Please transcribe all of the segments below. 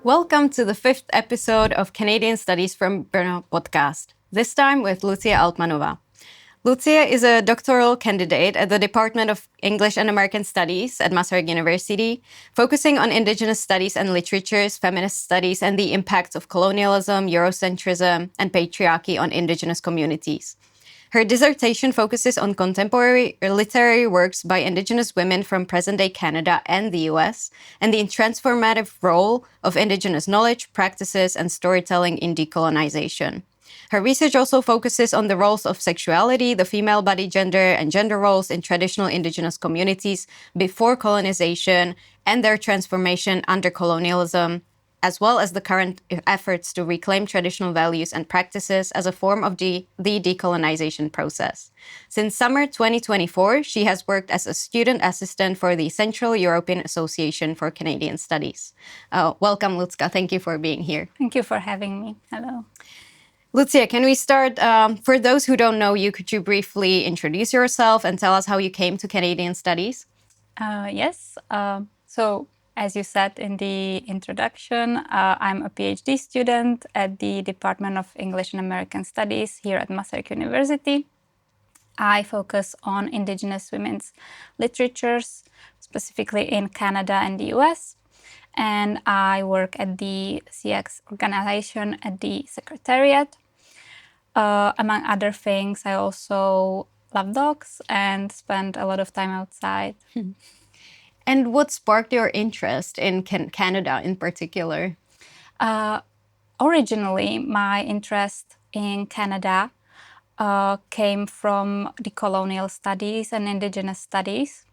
Welcome to the 5th episode of Canadian Studies from Brno podcast, this time with Lucie Altmannová. Lucie is a doctoral candidate at the Department of English and American Studies at Masaryk University, focusing on Indigenous studies and literatures, feminist studies, and the impacts of colonialism, Eurocentrism, and patriarchy on Indigenous communities. Her dissertation focuses on contemporary literary works by Indigenous women from present-day Canada and the US, and the transformative role of Indigenous knowledge, practices, and storytelling in decolonization. Her research also focuses on the roles of sexuality, the female body gender, and gender roles in traditional Indigenous communities before colonization and their transformation under colonialism, as well as the current efforts to reclaim traditional values and practices as a form of the decolonization process. Since summer 2024, she has worked as a student assistant for the Central European Association for Canadian Studies. Welcome, Lucka. Thank you for being here. Thank you for having me. Hello. Lucie, can we start? For those who don't know you, could you briefly introduce yourself and tell us how you came to Canadian Studies? Yes. So, as you said in the introduction, I'm a PhD student at the Department of English and American Studies here at Masaryk University. I focus on Indigenous women's literatures, specifically in Canada and the US. And I work at the CEACS organization at the Secretariat. Among other things, I also love dogs and spend a lot of time outside. And what sparked your interest in Canada in particular? Originally, my interest in Canada came from decolonial studies and Indigenous studies.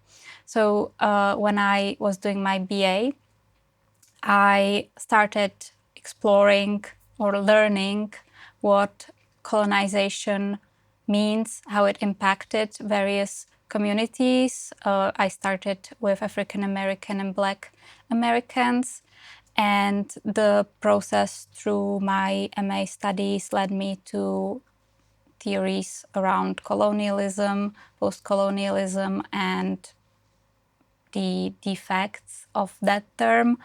So when I was doing my BA, I started exploring or learning what colonization means, how it impacted various communities. I started with African American and Black Americans, and the process through my MA studies led me to theories around colonialism, post-colonialism, and the defects of that term.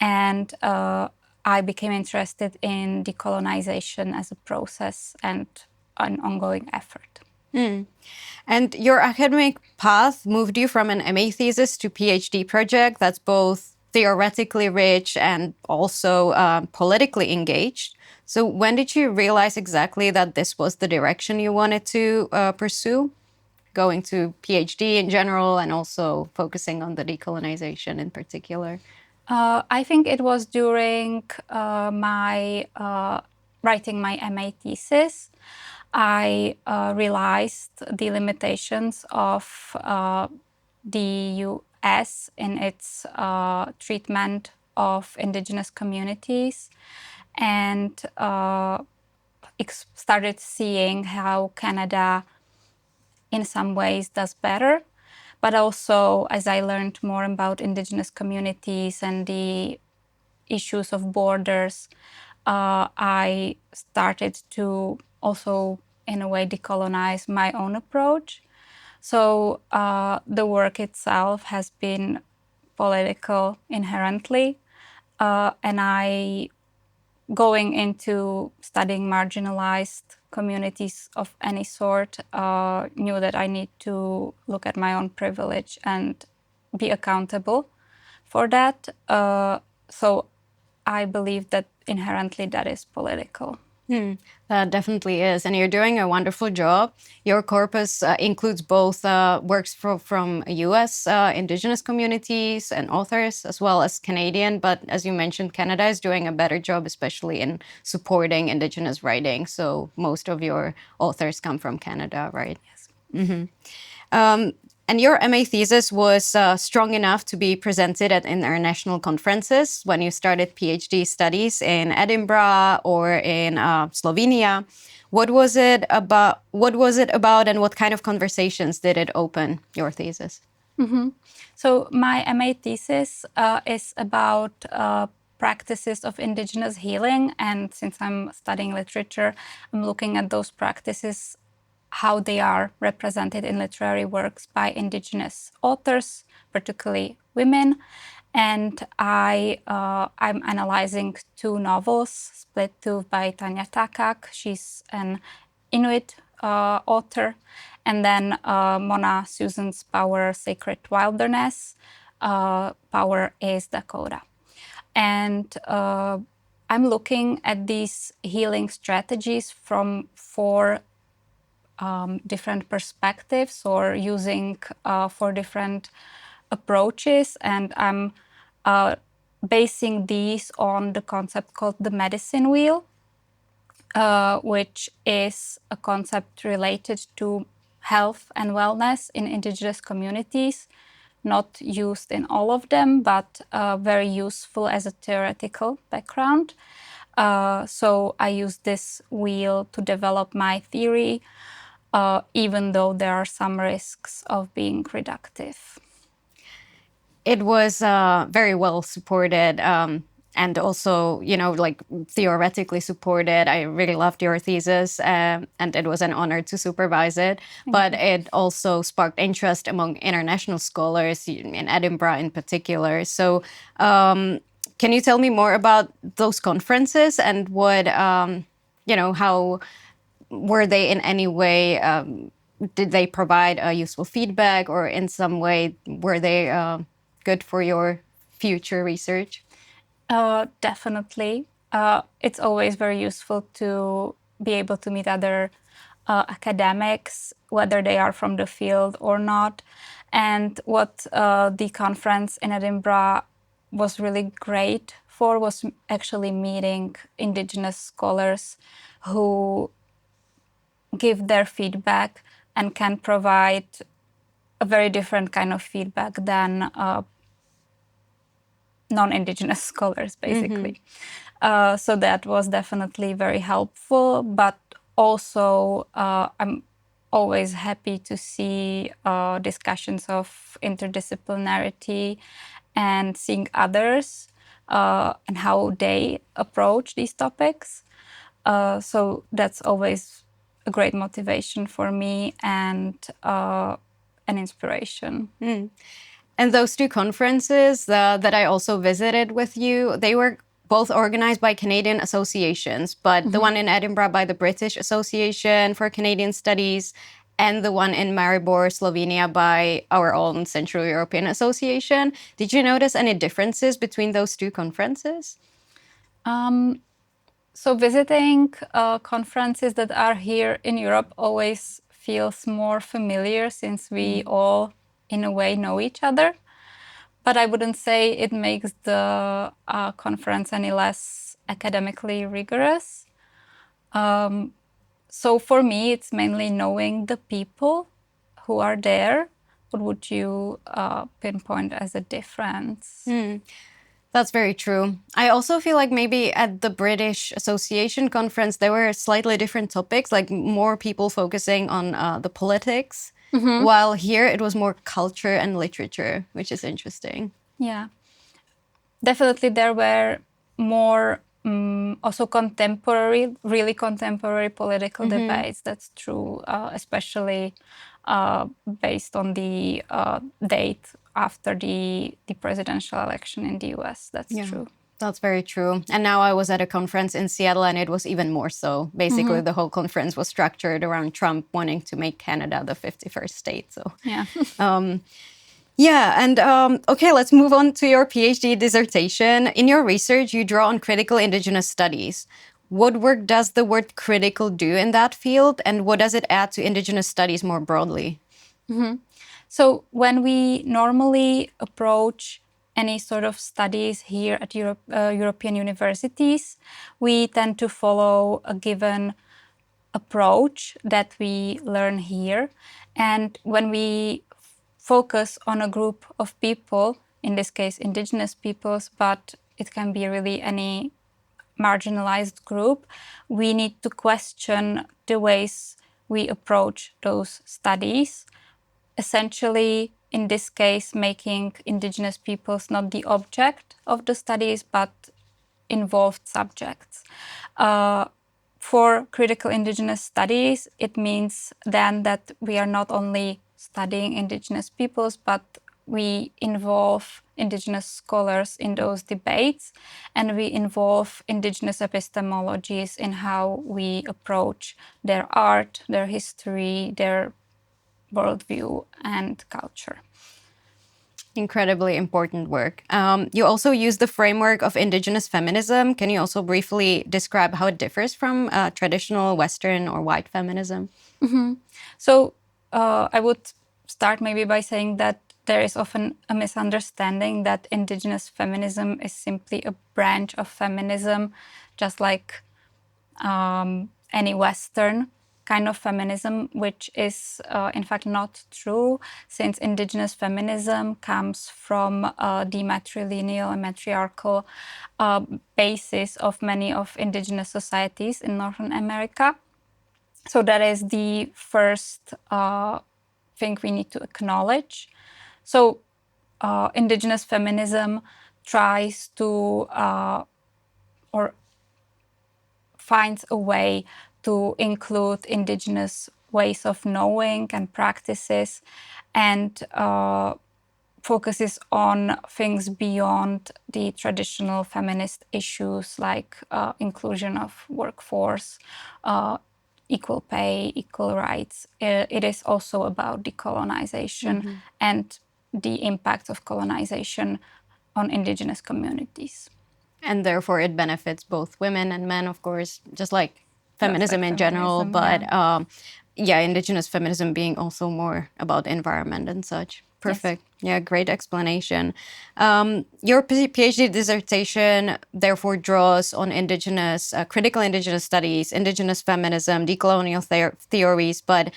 And I became interested in decolonization as a process and an ongoing effort. And your academic path moved you from an MA thesis to PhD project that's both theoretically rich and also politically engaged. So when did you realize exactly that this was the direction you wanted to pursue? Going to PhD in general and also focusing on the decolonization in particular? I think it was during my writing my MA thesis. I realized the limitations of the US in its treatment of Indigenous communities, and started seeing how Canada in some ways does better. But also, as I learned more about Indigenous communities and the issues of borders, I started to also, in a way, decolonize my own approach. So the work itself has been political inherently, and going into studying marginalized communities of any sort, knew that I need to look at my own privilege and be accountable for that. So I believe that inherently that is political. That definitely is. And you're doing a wonderful job. Your corpus includes both works from US Indigenous communities and authors, as well as Canadian. But as you mentioned, Canada is doing a better job, especially in supporting Indigenous writing. So most of your authors come from Canada, right? Yes. Mm-hmm. And your MA thesis was strong enough to be presented at international conferences when you started PhD studies in Edinburgh or in Slovenia. What was it about, and what kind of conversations did it open, your thesis? Mm-hmm. So my MA thesis is about practices of Indigenous healing. And since I'm studying literature, I'm looking at those practices how they are represented in literary works by Indigenous authors, particularly women. And I'm analyzing 2 novels, Split Tooth by Tanya Takak. She's an Inuit author. And then Mona Susan's Power, Sacred Wilderness. Power is Dakota. And I'm looking at these healing strategies from 4 different perspectives, or using 4 different approaches. And I'm basing these on the concept called the medicine wheel, which is a concept related to health and wellness in Indigenous communities, not used in all of them, but very useful as a theoretical background. So I use this wheel to develop my theory, even though there are some risks of being reductive. It was very well supported, and also, like theoretically supported. I really loved your thesis, and it was an honor to supervise it. But it also sparked interest among international scholars in Edinburgh in particular. So can you tell me more about those conferences and what, how were they in any way, did they provide useful feedback, or in some way were they good for your future research? Definitely. It's always very useful to be able to meet other academics, whether they are from the field or not. And what the conference in Edinburgh was really great for was actually meeting Indigenous scholars who give their feedback and can provide a very different kind of feedback than non-Indigenous scholars, basically. So that was definitely very helpful, but also I'm always happy to see discussions of interdisciplinarity and seeing others and how they approach these topics. So that's always a great motivation for me and an inspiration. And those 2 conferences that I also visited with you, they were both organized by Canadian associations, but the one in Edinburgh by the British Association for Canadian Studies, and the one in Maribor, Slovenia by our own Central European Association. Did you notice any differences between those 2 conferences? So visiting conferences that are here in Europe always feels more familiar, since we all, in a way, know each other. But I wouldn't say it makes the conference any less academically rigorous. So for me, it's mainly knowing the people who are there. What would you pinpoint as a difference? That's very true. I also feel like maybe at the British Association conference, there were slightly different topics, like more people focusing on the politics, while here it was more culture and literature, which is interesting. Yeah, definitely there were more also contemporary, really contemporary political debates. That's true, especially based on the date after the presidential election in the US. That's true. That's very true. And now I was at a conference in Seattle, and it was even more so. Basically, the whole conference was structured around Trump wanting to make Canada the 51st state. So yeah. Okay, let's move on to your PhD dissertation. In your research, you draw on critical Indigenous studies. What work does the word critical do in that field, and what does it add to Indigenous studies more broadly? So when we normally approach any sort of studies here at European universities, we tend to follow a given approach that we learn here. And when we focus on a group of people, in this case Indigenous peoples, but it can be really any marginalized group, we need to question the ways we approach those studies. Essentially, in this case, making Indigenous peoples not the object of the studies, but involved subjects. for critical Indigenous studies, it means then that we are not only studying Indigenous peoples, but we involve Indigenous scholars in those debates, and we involve Indigenous epistemologies in how we approach their art, their history, their worldview, and culture. Incredibly important work. You also use the framework of Indigenous feminism. Can you also briefly describe how it differs from traditional Western or white feminism? So I would start maybe by saying that there is often a misunderstanding that Indigenous feminism is simply a branch of feminism, just like any Western kind of feminism, which is in fact not true, since Indigenous feminism comes from the matrilineal and matriarchal basis of many of Indigenous societies in Northern America. So that is the first thing we need to acknowledge. So Indigenous feminism tries to or finds a way to include Indigenous ways of knowing and practices, and focuses on things beyond the traditional feminist issues like inclusion of workforce, equal pay, equal rights. It is also about decolonization and the impact of colonization on Indigenous communities. And therefore it benefits both women and men, of course, just like feminism in general, but Indigenous feminism being also more about the environment and such. Perfect. Yes. Yeah, great explanation. Your PhD dissertation therefore draws on Indigenous, critical Indigenous studies, Indigenous feminism, decolonial theories, but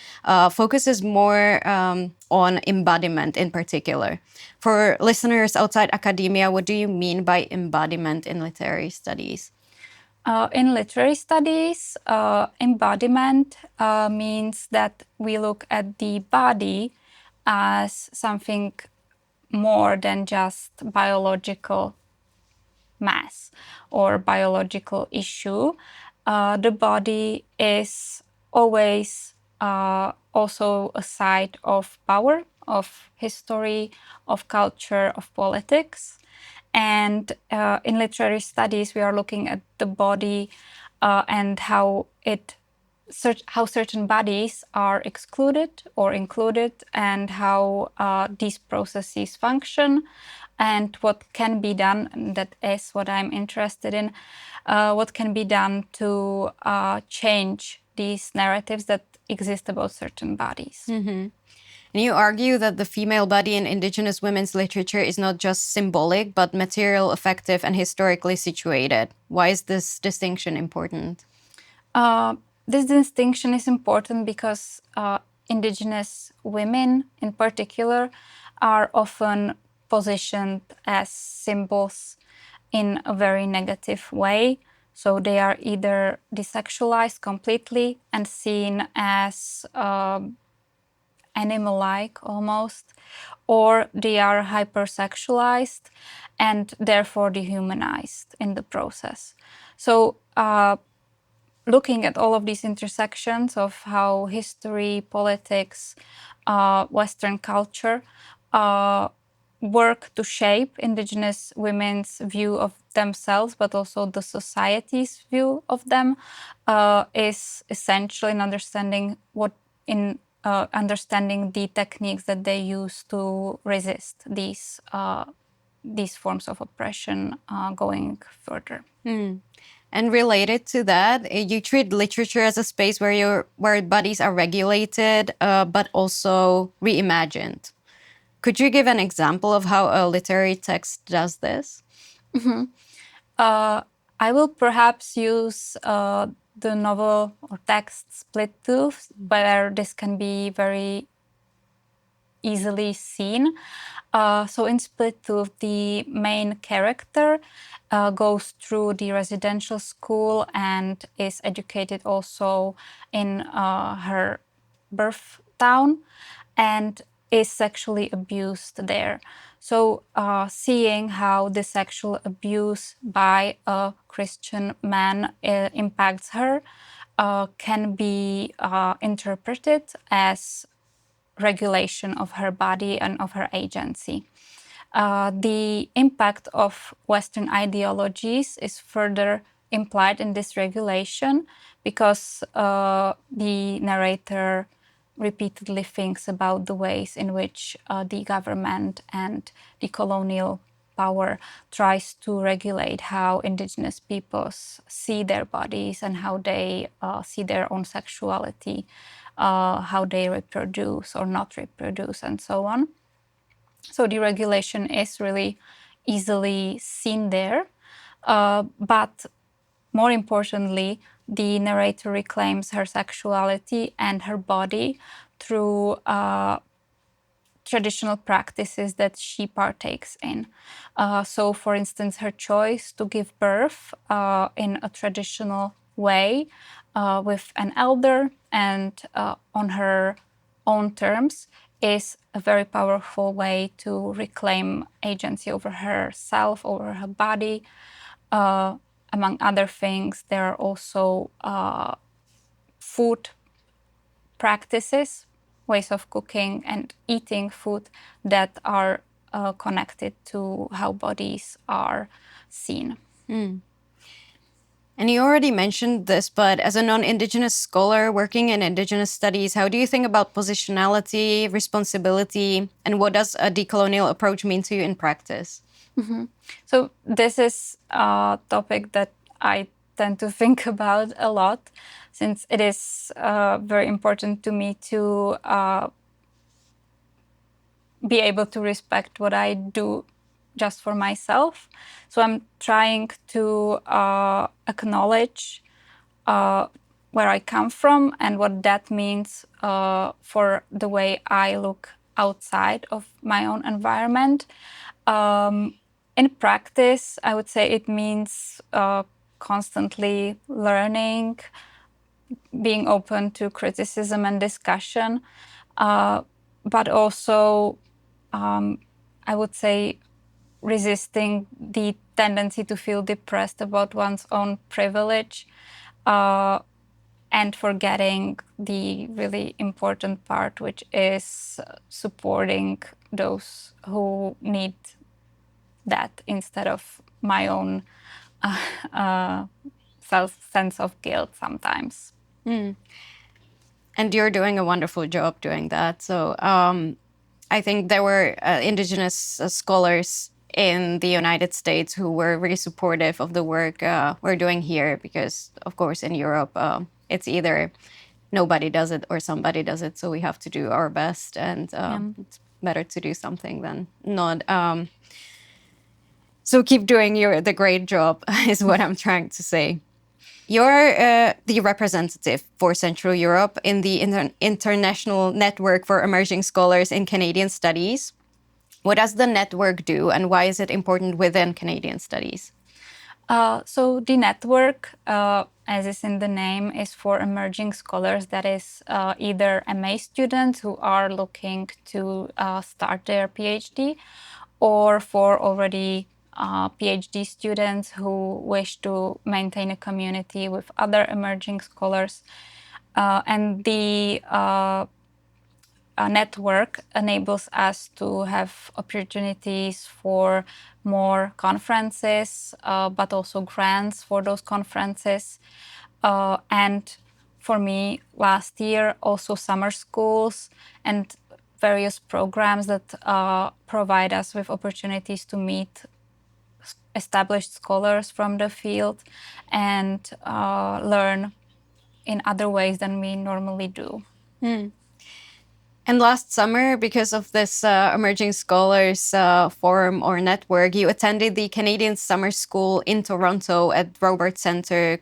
focuses more on embodiment in particular. For listeners outside academia, what do you mean by embodiment in literary studies? In literary studies, embodiment means that we look at the body as something more than just biological mass or biological issue. The body is always also a site of power, of history, of culture, of politics. And in literary studies, we are looking at the body and how certain bodies are excluded or included, and how these processes function, and what can be done. And that is what I'm interested in. What can be done to change these narratives that exist about certain bodies. Mm-hmm. And you argue that the female body in Indigenous women's literature is not just symbolic, but material, effective, and historically situated. Why is this distinction important? This distinction is important because Indigenous women, in particular, are often positioned as symbols in a very negative way. So they are either desexualized completely and seen as animal-like almost, or they are hypersexualized and therefore dehumanized in the process. So looking at all of these intersections of how history, politics, Western culture work to shape Indigenous women's view of themselves, but also the society's view of them, is essential in understanding understanding the techniques that they use to resist these forms of oppression going further. And related to that, you treat literature as a space where bodies are regulated, but also reimagined. Could you give an example of how a literary text does this? I will perhaps use the novel or text Split Tooth, where this can be very easily seen. So in Split Tooth, the main character goes through the residential school and is educated also in her birth town, and is sexually abused there. So seeing how the sexual abuse by a Christian man impacts her can be interpreted as regulation of her body and of her agency. The impact of Western ideologies is further implied in this regulation because the narrator repeatedly thinks about the ways in which the government and the colonial power tries to regulate how indigenous peoples see their bodies and how they see their own sexuality, how they reproduce or not reproduce, and so on. So the regulation is really easily seen there. But more importantly, the narrator reclaims her sexuality and her body through traditional practices that she partakes in. So, for instance, her choice to give birth in a traditional way with an elder and on her own terms is a very powerful way to reclaim agency over herself, over her body. Among other things, there are also food practices, ways of cooking and eating food that are connected to how bodies are seen. And you already mentioned this, but as a non-Indigenous scholar working in Indigenous studies, how do you think about positionality, responsibility, and what does a decolonial approach mean to you in practice? So this is a topic that I tend to think about a lot, since it is very important to me to be able to respect what I do just for myself. So I'm trying to acknowledge where I come from and what that means for the way I look outside of my own environment. In practice, I would say it means constantly learning, being open to criticism and discussion, but also, I would say, resisting the tendency to feel depressed about one's own privilege and forgetting the really important part, which is supporting those who need that instead of my own sense of guilt sometimes. And you're doing a wonderful job doing that. So I think there were Indigenous scholars in the United States who were really supportive of the work we're doing here, because, of course, in Europe, it's either nobody does it or somebody does it. So we have to do our best, and it's better to do something than not. So keep doing the great job is what I'm trying to say. You're the representative for Central Europe in the International Network for Emerging Scholars in Canadian Studies. What does the network do, and why is it important within Canadian studies? So the network, as is in the name, is for emerging scholars. That is either MA students who are looking to start their PhD, or for already PhD students who wish to maintain a community with other emerging scholars. And the network enables us to have opportunities for more conferences, but also grants for those conferences. And for me, last year, also summer schools and various programs that provide us with opportunities to meet established scholars from the field and learn in other ways than we normally do. And last summer, because of this Emerging Scholars Forum or network, you attended the Canadian Summer School in Toronto at Robert Centre,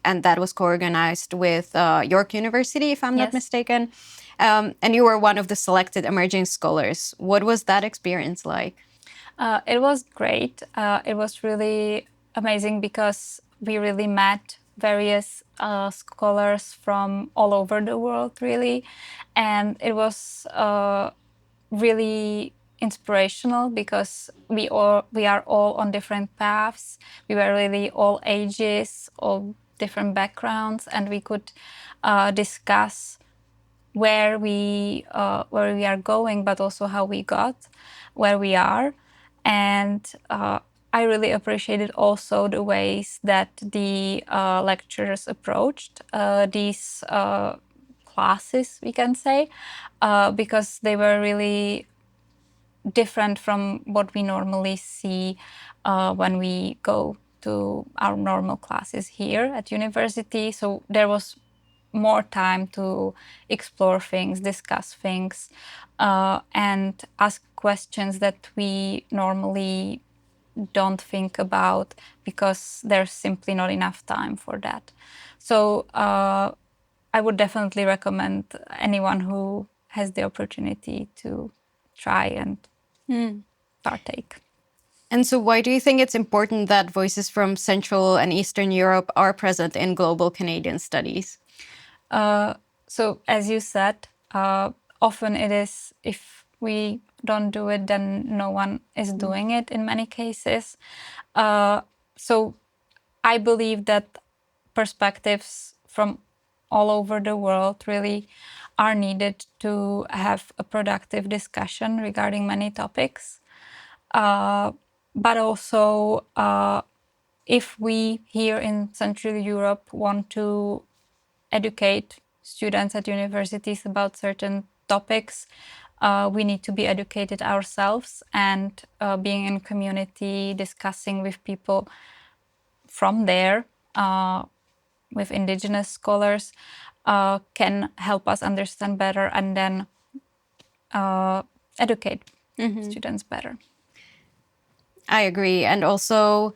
and that was co-organized with York University, if I'm not mistaken. And you were one of the selected emerging scholars. What was that experience like? It was great. It was really amazing because we really met various scholars from all over the world, really. And it was really inspirational because we are all on different paths. We were really all ages, all different backgrounds, and we could discuss where we are going, but also how we got where we are. And I really appreciated also the ways that the lecturers approached these classes, we can say, because they were really different from what we normally see when we go to our normal classes here at university. So there was more time to explore things, discuss things, and ask questions that we normally don't think about because there's simply not enough time for that. So I would definitely recommend anyone who has the opportunity to try and partake. And so why do you think it's important that voices from Central and Eastern Europe are present in global Canadian studies? So as you said, often it is, if we don't do it, then no one is doing it in many cases. So I believe that perspectives from all over the world really are needed to have a productive discussion regarding many topics. But also, if we here in Central Europe want to educate students at universities about certain topics, we need to be educated ourselves, and being in community, discussing with people from there, with Indigenous scholars, can help us understand better and then educate students better. I agree. And also,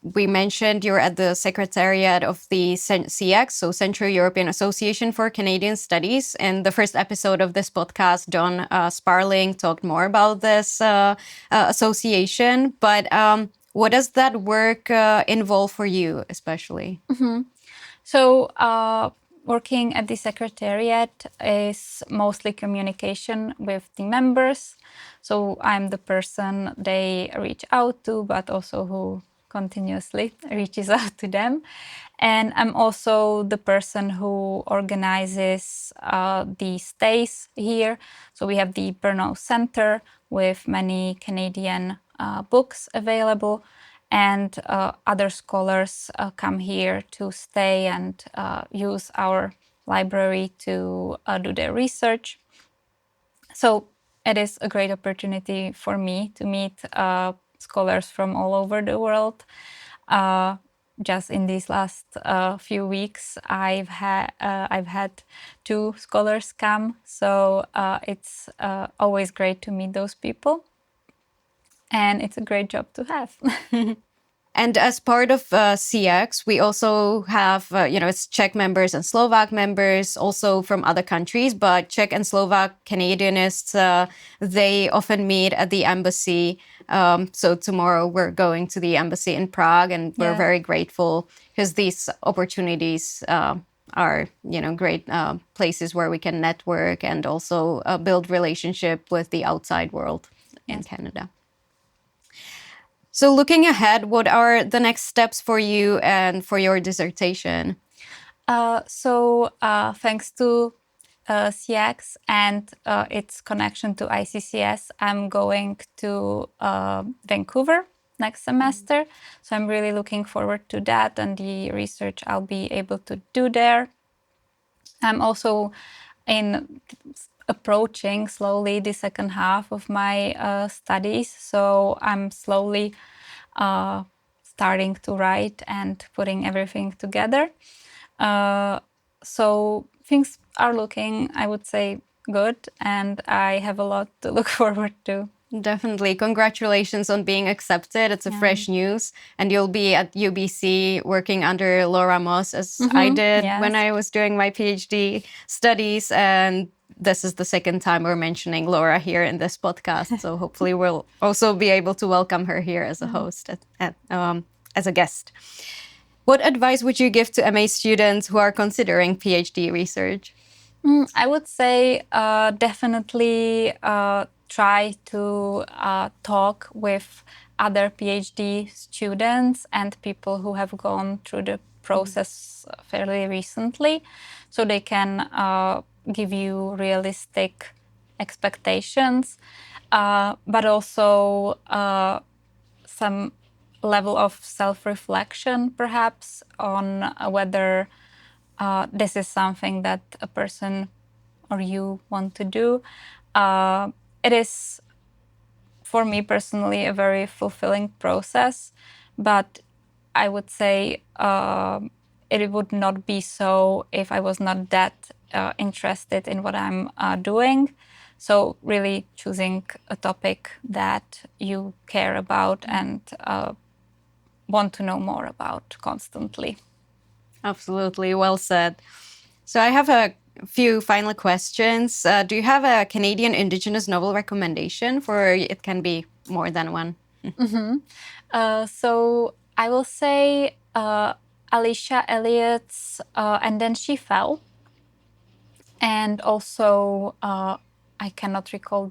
we mentioned you're at the secretariat of the CEACS, so Central European Association for Canadian Studies. In the first episode of this podcast, John Sparling talked more about this association. But what does that work involve for you, especially? So working at the secretariat is mostly communication with the members. So I'm the person they reach out to, but also who continuously reaches out to them. And I'm also the person who organizes the stays here. So we have the Brno Center with many Canadian books available, and other scholars come here to stay and use our library to do their research. So it is a great opportunity for me to meet scholars from all over the world. Just in these last few weeks, I've had 2 scholars come, so it's always great to meet those people, and it's a great job to have. And as part of CX, we also have, it's Czech members and Slovak members, also from other countries. But Czech and Slovak Canadianists, they often meet at the embassy. So tomorrow we're going to the embassy in Prague, and we're very grateful because these opportunities are, great places where we can network and also build relationship with the outside world in Canada. So looking ahead, what are the next steps for you and for your dissertation? Thanks to CEACS and its connection to ICCS, I'm going to Vancouver next semester. So I'm really looking forward to that and the research I'll be able to do there. I'm also approaching slowly the second half of my studies. So I'm slowly starting to write and putting everything together. So things are looking, I would say, good, and I have a lot to look forward to. Definitely. Congratulations on being accepted. It's a fresh news. And you'll be at UBC working under Laura Moss, as I did when I was doing my PhD studies. And this is the second time we're mentioning Laura here in this podcast. So hopefully we'll also be able to welcome her here as a host, as a guest. What advice would you give to MA students who are considering PhD research? I would say definitely try to talk with other PhD students and people who have gone through the process fairly recently, so they can give you realistic expectations, but also some level of self-reflection, perhaps, on whether this is something that a person or you want to do. It is, for me personally, a very fulfilling process, but I would say it would not be so if I was not that interested in what I'm doing. So really choosing a topic that you care about and want to know more about constantly. Absolutely, well said. So I have a few final questions. Do you have a Canadian Indigenous novel recommendation, for it can be more than one? So I will say Alicia Elliott's And Then She Fell. And also, I cannot recall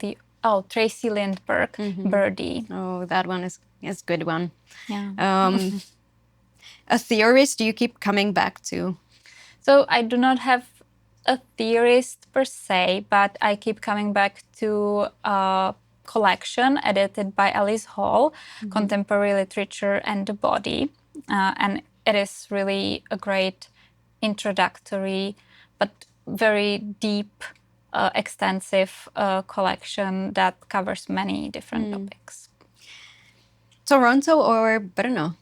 Tracy Lindbergh, Birdie. Oh, that one is a good one. Yeah. A theorist you keep coming back to? So I do not have a theorist per se, but I keep coming back to a collection edited by Alice Hall, Contemporary Literature and the Body. And it is really a great introductory, but very deep, extensive collection that covers many different topics. Toronto or Brno?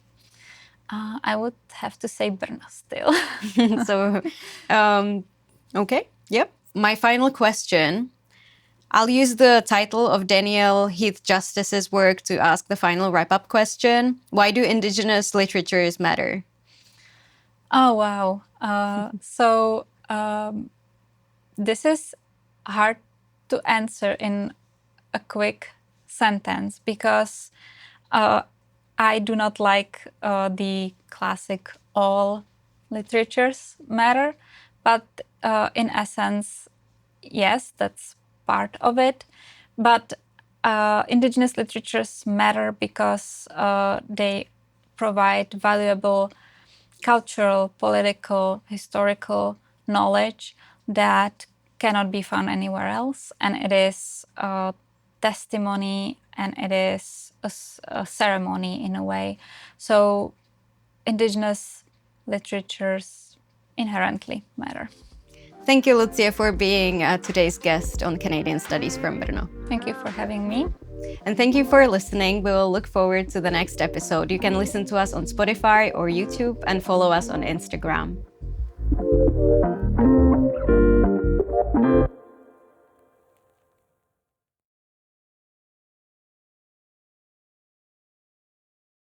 I would have to say Brno still. So, okay, yep. My final question. I'll use the title of Daniel Heath Justice's work to ask the final wrap-up question. Why do Indigenous literatures matter? Oh, wow. So this is hard to answer in a quick sentence because I do not like the classic all literatures matter, but in essence, yes, that's part of it. But Indigenous literatures matter because they provide valuable cultural, political, historical knowledge that cannot be found anywhere else. And it is a testimony and it is a ceremony in a way. So Indigenous literatures inherently matter. Thank you, Lucie, for being today's guest on Canadian Studies from Brno. Thank you for having me. And thank you for listening. We will look forward to the next episode. You can listen to us on Spotify or YouTube and follow us on Instagram.